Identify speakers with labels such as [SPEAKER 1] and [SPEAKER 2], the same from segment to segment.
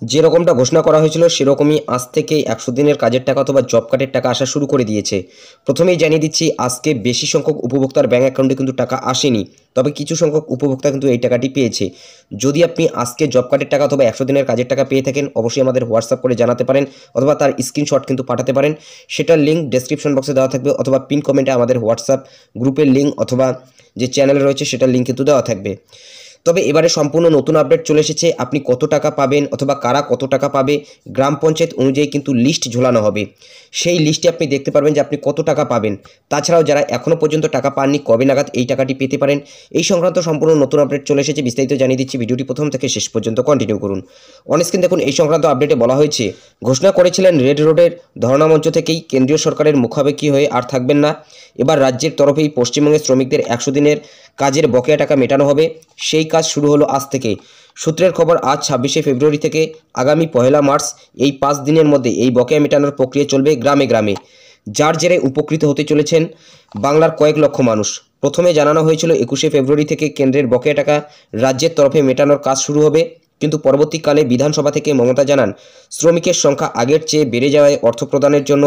[SPEAKER 1] যেরকমটা ঘোষণা করা হয়েছিল সেরকমই আজ থেকেই 100 দিনের কাজের টাকা অথবা জব কার্ডের টাকা আসা শুরু করে দিয়েছে। প্রথমেই জানিয়ে দিচ্ছি, আজকে বেশি সংখ্যক উপভোক্তার ব্যাঙ্ক অ্যাকাউন্টে কিন্তু টাকা আসেনি, তবে কিছু সংখ্যক উপভোক্তা কিন্তু এই টাকাটি পেয়েছে। যদি আপনি আজকে জব কার্ডের টাকা অথবা 100 দিনের কাজের টাকা পেয়ে থাকেন, অবশ্যই আমাদের হোয়াটসঅ্যাপ করে জানাতে পারেন অথবা তার স্ক্রিনশট কিন্তু পাঠাতে পারেন। সেটার লিঙ্ক ডেসক্রিপশন বক্সে দেওয়া থাকবে অথবা পিন কমেন্টে আমাদের হোয়াটসঅ্যাপ গ্রুপের লিঙ্ক অথবা যে চ্যানেল রয়েছে সেটার লিঙ্ক কিন্তু দেওয়া থাকবে। তবে এবারে সম্পূর্ণ নতুন আপডেট চলে এসেছে। আপনি কত টাকা পাবেন অথবা কারা কত টাকা পাবে, গ্রাম পঞ্চায়েত অনুযায়ী কিন্তু লিস্ট ঝোলানো হবে। সেই লিস্টে আপনি দেখতে পারবেন যে আপনি কত টাকা পাবেন। তাছাড়াও যারা এখনও পর্যন্ত টাকা পাননি, কবে নাগাদ এই টাকাটি পেতে পারেন, এই সংক্রান্ত সম্পূর্ণ নতুন আপডেট চলে এসেছে। বিস্তারিত জানিয়ে দিচ্ছি, ভিডিওটি প্রথম থেকে শেষ পর্যন্ত কন্টিনিউ করুন। অনস্ক্রিন দেখুন, এই সংক্রান্ত আপডেটে বলা হয়েছে, ঘোষণা করেছিলেন রেড রোডের ধর্ণা মঞ্চ থেকেই কেন্দ্রীয় সরকারের মুখাপেক্ষী হয়ে আর থাকবেন না। এবার রাজ্যের তরফেই পশ্চিমবঙ্গের শ্রমিকদের 100 দিনের কাজের বকেয়া টাকা মেটানো হবে। সেই কাজ শুরু হলো আজ থেকে। সূত্রের খবর, আজ 26শে ফেব্রুয়ারি থেকে আগামী 1 মার্চ এই 5 দিনের মধ্যে এই বকেয়া মেটানোর প্রক্রিয়া চলবে গ্রামে গ্রামে, যার জেরে উপকৃত হতে চলেছেন বাংলার কয়েক লক্ষ মানুষ। প্রথমে জানানো হয়েছিল 21শে ফেব্রুয়ারি থেকে কেন্দ্রের বকেয়া টাকা রাজ্যের তরফে মেটানোর কাজ শুরু হবে, কিন্তু পরবর্তীকালে বিধানসভা থেকে মমতা জানান, শ্রমিকের সংখ্যা আগের চেয়ে বেড়ে যাওয়ায় অর্থ প্রদানের জন্য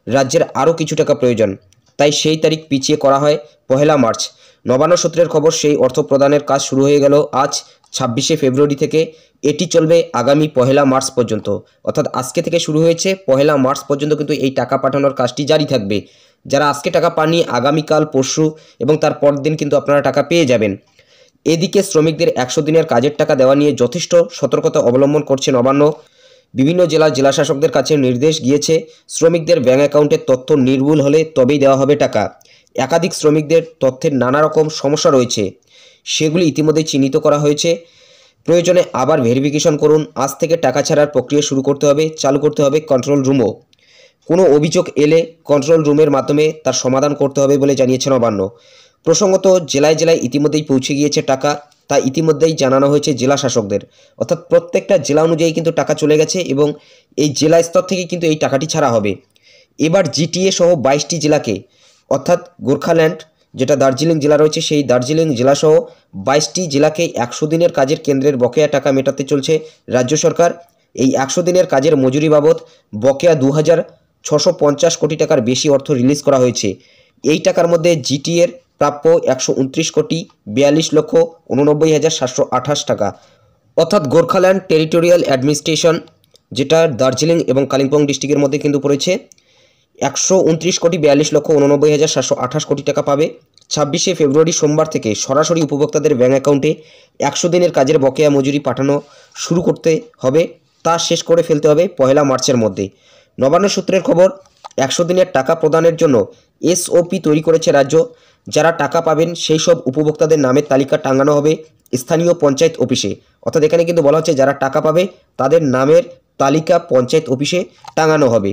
[SPEAKER 1] রাজ্যের আরও কিছু টাকা প্রয়োজন, তাই সেই তারিখ পিছিয়ে করা হয় 1 মার্চ। নবান্ন সূত্রের খবর, সেই অর্থ প্রদানের কাজ শুরু হয়ে গেল আজ 26শে ফেব্রুয়ারি থেকে। এটি চলবে আগামী 1 মার্চ পর্যন্ত, অর্থাৎ আজকে থেকে শুরু হয়েছে 1 মার্চ পর্যন্ত কিন্তু এই টাকা পাঠানোর কাজটি জারি থাকবে। যারা আজকে টাকা পাননি, আগামীকাল, পরশু এবং তার পরের দিন কিন্তু আপনারা টাকা পেয়ে যাবেন। এদিকে শ্রমিকদের 100 দিনের কাজের টাকা দেওয়া নিয়ে যথেষ্ট সতর্কতা অবলম্বন করছে নবান্ন। বিভিন্ন জেলাশাসকদের কাছে নির্দেশ গিয়েছে, শ্রমিকদের ব্যাঙ্ক অ্যাকাউন্টের তথ্য নির্ভুল হলে তবেই দেওয়া হবে টাকা। একাধিক শ্রমিকদের তথ্যের নানা রকম সমস্যা রয়েছে, সেগুলি ইতিমধ্যেই চিহ্নিত করা হয়েছে। প্রয়োজনে আবার ভেরিফিকেশন করুন। আজ থেকে টাকা ছাড়ার প্রক্রিয়া শুরু করতে হবে, চালু করতে হবে কন্ট্রোল রুমও। কোনো অভিযোগ এলে কন্ট্রোল রুমের মাধ্যমে তার সমাধান করতে হবে বলে জানিয়েছে নবান্ন। প্রসঙ্গত, জেলায় জেলায় ইতিমধ্যেই পৌঁছে গিয়েছে টাকা, তা ইতিমধ্যেই জানানো হয়েছে জেলা শাসকদের, অর্থাৎ প্রত্যেকটা জেলা অনুযায়ী কিন্তু টাকা চলে গেছে এবং এই জেলা স্তর থেকে কিন্তু এই টাকাটি ছাড়া হবে। এবার জিটিএ সহ 22টি জেলাকে, অর্থাৎ গোর্খাল্যান্ড যেটা দার্জিলিং জেলা রয়েছে, সেই দার্জিলিং জেলাসহ 22টি জেলাকে 100 দিনের কাজের কেন্দ্রের বকেয়া টাকা মেটাতে চলছে রাজ্য সরকার। এই 100 দিনের কাজের মজুরি বাবদ বকেয়া 2650 কোটি টাকার বেশি অর্থ রিলিজ করা হয়েছে। এই টাকার মধ্যে জিটিএর প্রাপ্য 129 কোটি 42,89,728 টাকা, অর্থাৎ গোর্খাল্যান্ড টেরিটোরিয়াল অ্যাডমিনিস্ট্রেশন, যেটা দার্জিলিং এবং কালিম্পং ডিস্ট্রিক্টের মধ্যে কিন্তু পড়েছে, 129 কোটি 42,89,728 কোটি টাকা পাবে। 26শে ফেব্রুয়ারি সোমবার থেকে সরাসরি উপভোক্তাদের ব্যাঙ্ক অ্যাকাউন্টে 100 দিনের কাজের বকেয়া মজুরি পাঠানো শুরু করতে হবে, তা শেষ করে ফেলতে হবে 1 মার্চের মধ্যে। নবান্ন সূত্রের খবর, 100 দিনের টাকা প্রদানের জন্য এসওপি তৈরি করেছে রাজ্য। যারা টাকা পাবেন সেই সব উপভোক্তাদের নামের তালিকা টাঙানো হবে স্থানীয় পঞ্চায়েত অফিসে, অর্থাৎ এখানে কিন্তু বলা হচ্ছে যারা টাকা পাবে তাদের নামের তালিকা পঞ্চায়েত অফিসে টাঙানো হবে।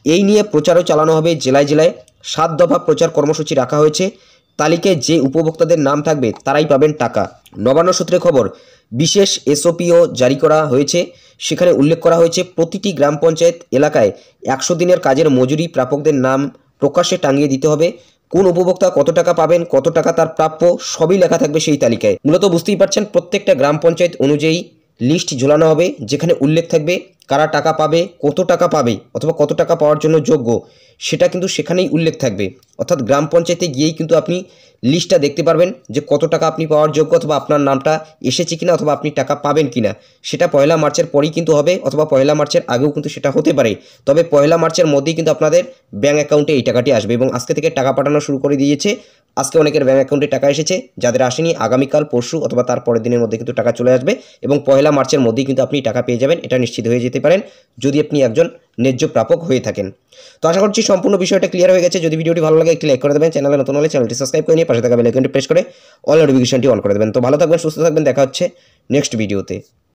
[SPEAKER 1] এই নিয়ে প্রচারও চালানো হবে জেলায় জেলায়। 7 দফা প্রচার কর্মসূচি রাখা হয়েছে। তালিকায় যে উপভোক্তাদের নাম থাকবে তারাই পাবেন টাকা। নবান্ন সূত্রে খবর, বিশেষ এসওপিও জারি করা হয়েছে। সেখানে উল্লেখ করা হয়েছে, প্রতিটি গ্রাম পঞ্চায়েত এলাকায় 100 দিনের কাজের মজুরি প্রাপকদের নাম প্রকাশ্যে টাঙিয়ে দিতে হবে। কোন উপভোক্তা কত টাকা পাবেন, কত টাকা তার প্রাপ্য, সবই লেখা থাকবে সেই তালিকায়। মূলত বুঝতেই পারছেন, প্রত্যেকটা গ্রাম পঞ্চায়েত অনুযায়ী লিস্ট ঝোলানো হবে, যেখানে উল্লেখ থাকবে কারা টাকা পাবে, কত টাকা পাবে অথবা কত টাকা পাওয়ার জন্য যোগ্য, সেটা কিন্তু সেখানেই উল্লেখ থাকবে। অর্থাৎ গ্রাম পঞ্চায়েতে গিয়েই কিন্তু আপনি লিস্টটা দেখতে পারবেন যে কত টাকা আপনি পাওয়ার যোগ্য অথবা আপনার নামটা এসেছে কিনা অথবা আপনি টাকা পাবেন কিনা। সেটা 1 মার্চের পরেই কিন্তু হবে অথবা 1 মার্চের আগেও কিন্তু সেটা হতে পারে। তবে 1 মার্চের মধ্যেই কিন্তু আপনাদের ব্যাঙ্ক অ্যাকাউন্টে এই টাকাটি আসবে এবং আজকে থেকে টাকা পাঠানো শুরু করে দিয়েছে। আজকে অনেকের ব্যাঙ্ক অ্যাকাউন্টে টাকা এসেছে, যাদের আসেনি আগামীকাল, পরশু অথবা তার পরের দিনের মধ্যে কিন্তু টাকা চলে আসবে এবং 1 মার্চের মধ্যেই কিন্তু আপনি টাকা পেয়ে যাবেন, এটা নিশ্চিত হয়ে যেতে পারেন যদি আপনি একজন ন্যায্য প্রাপক হয়ে থাকেন। তো আশা করছি সম্পূর্ণ বিষয়টা ক্লিয়ার হয়ে গেছে। যদি ভিডিওটি ভালো লাগে একটি লাইক করে দেবেন, চ্যানেলে নতুন হলে চ্যানেলটি সাবস্ক্রাইব করে নিয়ে পাশে থাকা বেল আইকনটি প্রেস করে অল নোটিফিকেশনটি অন করে দেবেন। তো ভালো থাকবেন, সুস্থ থাকবেন, দেখা হচ্ছে নেক্সট ভিডিওতে।